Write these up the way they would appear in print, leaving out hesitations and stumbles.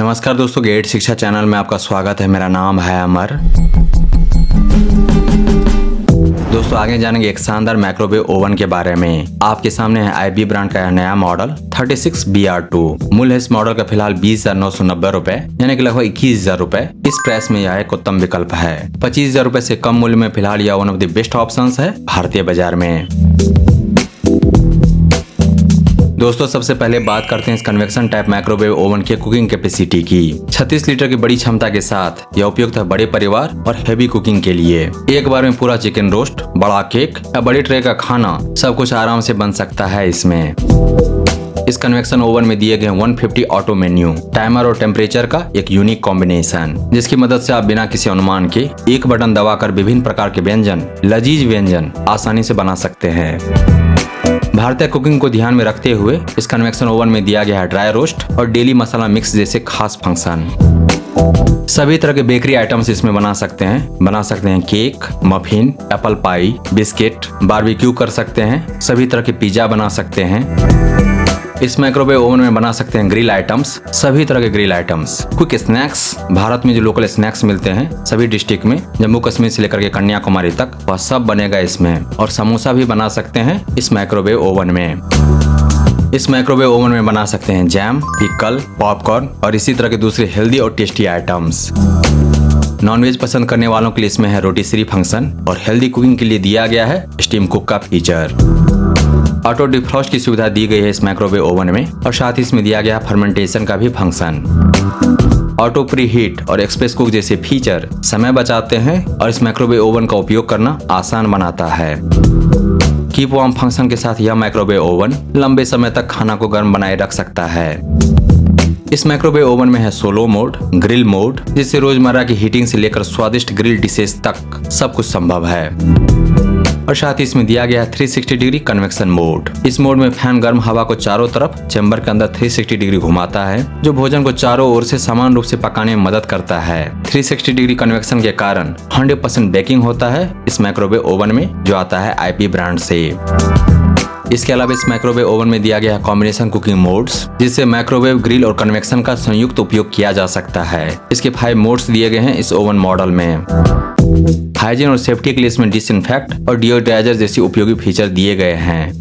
नमस्कार दोस्तों, गेट शिक्षा चैनल में आपका स्वागत है। मेरा नाम है अमर। दोस्तों आगे जानेंगे एक शानदार माइक्रोवेव ओवन के बारे में। आपके सामने है IB ब्रांड का यह नया मॉडल 36BR2। मूल्य है इस मॉडल का फिलहाल 20,990 रुपए, यानी कि लगभग 21,000 रुपए। इस प्राइस में यह एक उत्तम विकल्प है। 25,000 रुपए से कम मूल्य में फिलहाल यह one of the best option है भारतीय बाजार में। दोस्तों सबसे पहले बात करते हैं इस कन्वेक्शन टाइप माइक्रोवेव ओवन के कुकिंग कैपेसिटी की। 36 लीटर की बड़ी क्षमता के साथ यह उपयुक्त है बड़े परिवार और हेवी कुकिंग के लिए। एक बार में पूरा चिकन रोस्ट, बड़ा केक या बड़ी ट्रे का खाना सब कुछ आराम से बन सकता है इसमें। इस कन्वेक्शन ओवन में दिए गए 150 ऑटो मेन्यू, टाइमर और टेम्परेचर का एक यूनिक कॉम्बिनेशन, जिसकी मदद से आप बिना किसी अनुमान के एक बटन दबाकर विभिन्न प्रकार के व्यंजन, लजीज व्यंजन आसानी से बना सकते हैं। भारतीय कुकिंग को ध्यान में रखते हुए इस कन्वेक्शन ओवन में दिया गया है ड्राई रोस्ट और डेली मसाला मिक्स जैसे खास फंक्शन। सभी तरह के बेकरी आइटम्स इसमें बना सकते हैं cake, muffin, apple pie, biscuit, barbecue कर सकते हैं, सभी तरह के पिज्जा बना सकते हैं। इस माइक्रोवेव ओवन में बना सकते हैं ग्रिल आइटम्स, सभी तरह के grill items, quick snacks, Bharat में जो लोकल स्नैक्स मिलते हैं सभी डिस्ट्रिक्ट में, जम्मू कश्मीर से लेकर के कन्याकुमारी तक, वह सब बनेगा इसमें। और समोसा भी बना सकते हैं इस माइक्रोवेव ओवन में। इस माइक्रोवेव ओवन में बना सकते हैं जैम, पिकल, पॉपकॉर्न और इसी तरह के दूसरे हेल्दी और टेस्टी आइटम्स। नॉनवेज पसंद करने वालों के लिए इसमें है रोटिसरी फंक्शन और हेल्दी कुकिंग के लिए दिया गया है स्टीम कुक का फीचर। ऑटो डिफ्रॉस्ट की सुविधा दी गई है इस माइक्रोवेव ओवन में और साथ ही इसमें दिया गया फर्मेंटेशन का भी फंक्शन। ऑटो प्री हीट और एक्सप्रेस कुक जैसे फीचर समय बचाते हैं और इस माइक्रोवेव ओवन का उपयोग करना आसान बनाता है। कीप वार्म फंक्शन के साथ यह माइक्रोवेव ओवन लंबे समय तक खाना को गर्म बनाए रख सकता है। इस माइक्रोवेव ओवन में है सोलो मोड, ग्रिल मोड, जिससे रोजमर्रा की हीटिंग से लेकर स्वादिष्ट ग्रिल डिशेस तक सब कुछ संभव है। और साथ ही इसमें दिया गया है 360 डिग्री कन्वेक्शन मोड। इस मोड में फैन गर्म हवा को चारों तरफ चैम्बर के अंदर 360 डिग्री घुमाता है, जो भोजन को चारों ओर से समान रूप से पकाने में मदद करता है। 360 डिग्री कन्वेक्शन के कारण 100% बेकिंग होता है इस माइक्रोवेव ओवन में, जो आता है IB ब्रांड से। इसके अलावा इस माइक्रोवेव ओवन में दिया गया है कॉम्बिनेशन कुकिंग मोड्स, जिससे माइक्रोवेव, ग्रिल और कन्वेक्शन का संयुक्त उपयोग किया जा सकता है। इसके 5 मोड्स दिए गए हैं इस ओवन मॉडल में। हाइजीन और सेफ्टी के लिए इसमें डिसइंफेक्ट और डिओड्राइजर जैसी उपयोगी फीचर दिए गए हैं।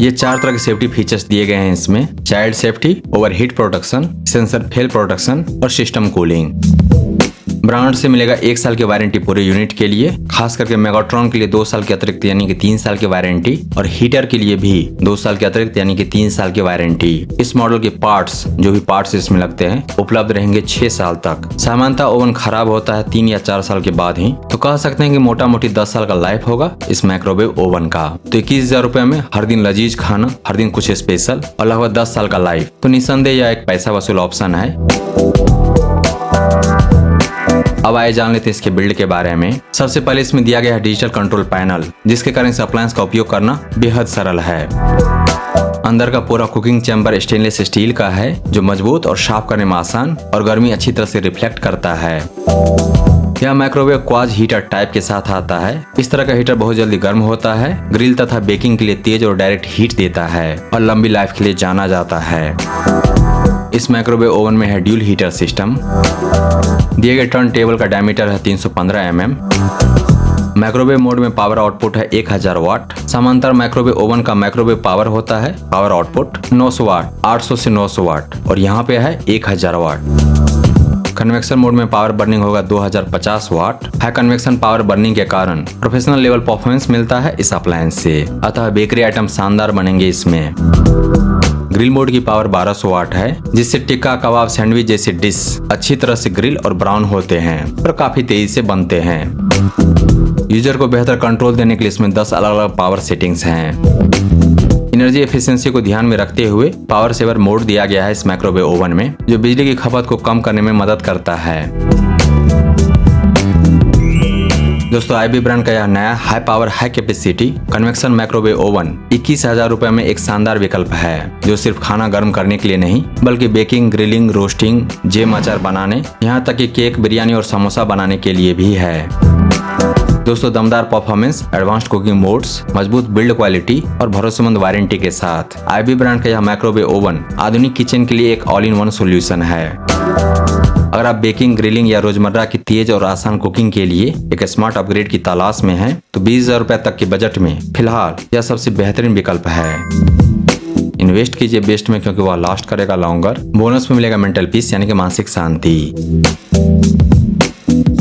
ये 4 तरह के सेफ्टी फीचर्स दिए गए हैं इसमें: child safety, overheat protection, sensor fail protection और सिस्टम कूलिंग। ब्रांड से मिलेगा 1 साल की वारंटी पूरे यूनिट के लिए, खास करके मेगाट्रॉन के लिए 2 साल के अतिरिक्त यानी कि 3 साल की वारंटी, और हीटर के लिए भी 2 साल के अतिरिक्त यानी कि 3 साल की वारंटी। इस मॉडल के पार्ट्स, जो भी पार्ट्स इसमें लगते हैं, उपलब्ध रहेंगे 6 साल तक। सामान्यतः ओवन खराब होता है 3 या 4 साल के बाद ही, तो कह सकते हैं कि मोटा मोटी 10 साल का लाइफ होगा इस माइक्रोवेव ओवन का। तो 21,000 रुपए में हर दिन लजीज खाना, हर दिन कुछ स्पेशल और लगभग 10 साल का लाइफ, तो निसंदेह यह एक पैसा वसूल ऑप्शन है। अब आइए जान लेते हैं इसके बिल्ड के बारे में। सबसे पहले इसमें दिया गया है डिजिटल कंट्रोल पैनल, जिसके कारण इस अप्लायंस का उपयोग करना बेहद सरल है। अंदर का पूरा कुकिंग चैम्बर स्टेनलेस स्टील का है, जो मजबूत और साफ करने में आसान और गर्मी अच्छी तरह से रिफ्लेक्ट करता है। यह माइक्रोवेव क्वाज हीटर टाइप के साथ आता है। इस तरह का हीटर बहुत जल्दी गर्म होता है, ग्रिल तथा बेकिंग के लिए तेज और डायरेक्ट हीट देता है और लंबी लाइफ के लिए जाना जाता है। इस माइक्रोवेव ओवन में है ड्यूल हीटर सिस्टम। दिए गए टर्न टेबल का डायमीटर है 315 mm। माइक्रोवेव मोड में पावर आउटपुट है 1000 वाट। समांतर माइक्रोवेव ओवन का माइक्रोवेव पावर होता है पावर आउटपुट 900 वाट, 800 से 900 वाट, और यहाँ पे है 1000 वाट। कन्वेक्शन मोड में पावर बर्निंग होगा 2050 वाट। हाई कन्वेक्शन पावर बर्निंग के कारण प्रोफेशनल लेवल परफॉर्मेंस मिलता है इस अप्लायंस से, अतः बेकरी आइटम शानदार बनेंगे इसमें। ग्रिल मोड की पावर 1200 वाट है, जिससे टिक्का, कबाब, सैंडविच जैसे डिश अच्छी तरह से ग्रिल और ब्राउन होते हैं और काफी तेजी से बनते हैं। यूजर को बेहतर कंट्रोल देने के लिए इसमें 10 अलग अलग पावर सेटिंग्स हैं। एनर्जी एफिशिएंसी को ध्यान में रखते हुए पावर सेवर मोड दिया गया है इस माइक्रोवेव ओवन में, जो बिजली की खपत को कम करने में मदद करता है। दोस्तों IB ब्रांड का यह नया high power high capacity convection microwave oven 21,000 रुपए में एक शानदार विकल्प है, जो सिर्फ खाना गर्म करने के लिए नहीं, बल्कि बेकिंग, ग्रिलिंग, रोस्टिंग, जैम, अचार बनाने, यहाँ तक कि केक, बिरयानी और समोसा बनाने के लिए भी है। दोस्तों दमदार परफॉर्मेंस, एडवांस्ड कुकिंग मोड्स, मजबूत बिल्ड क्वालिटी और भरोसेमंद वारंटी के साथ IB ब्रांड का यह माइक्रोवेव ओवन आधुनिक किचन के लिए एक ऑल इन वन सोल्यूशन है। अगर आप बेकिंग, ग्रिलिंग या रोजमर्रा की तेज और आसान कुकिंग के लिए एक स्मार्ट अपग्रेड की तलाश में हैं, तो 20,000 रुपए तक के बजट में फिलहाल यह सबसे बेहतरीन विकल्प है। इन्वेस्ट कीजिए बेस्ट में, क्योंकि वह लास्ट करेगा लॉन्गर। बोनस में मिलेगा मेंटल पीस यानी कि मानसिक शांति।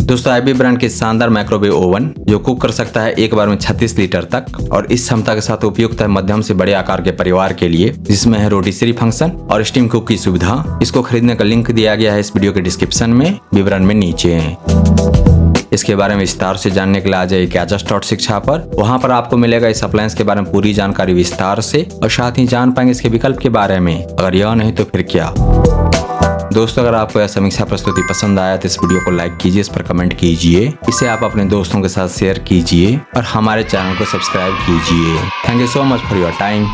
दोस्तों IB ब्रांड के शानदार माइक्रोवेव ओवन जो कुक कर सकता है एक बार में 36 लीटर तक और इस क्षमता के साथ उपयुक्त है मध्यम से बड़े आकार के परिवार के लिए, जिसमें है रोटिसरी फंक्शन और स्टीम कुक की सुविधा। इसको खरीदने का लिंक दिया गया है इस वीडियो के डिस्क्रिप्शन में, विवरण में नीचे। इसके बारे में विस्तार से जानने के लिए आ जाइए Gadgets.शिक्षा पर। वहां पर आपको मिलेगा इस अप्लायंस के बारे में पूरी जानकारी विस्तार से और साथ ही जान पाएंगे इसके विकल्प के बारे में। अगर यह नहीं तो फिर क्या। दोस्तों अगर आपको यह समीक्षा प्रस्तुति पसंद आया तो इस वीडियो को लाइक कीजिए, इस पर कमेंट कीजिए, इसे आप अपने दोस्तों के साथ शेयर कीजिए और हमारे चैनल को सब्सक्राइब कीजिए। Thank you so much for your time.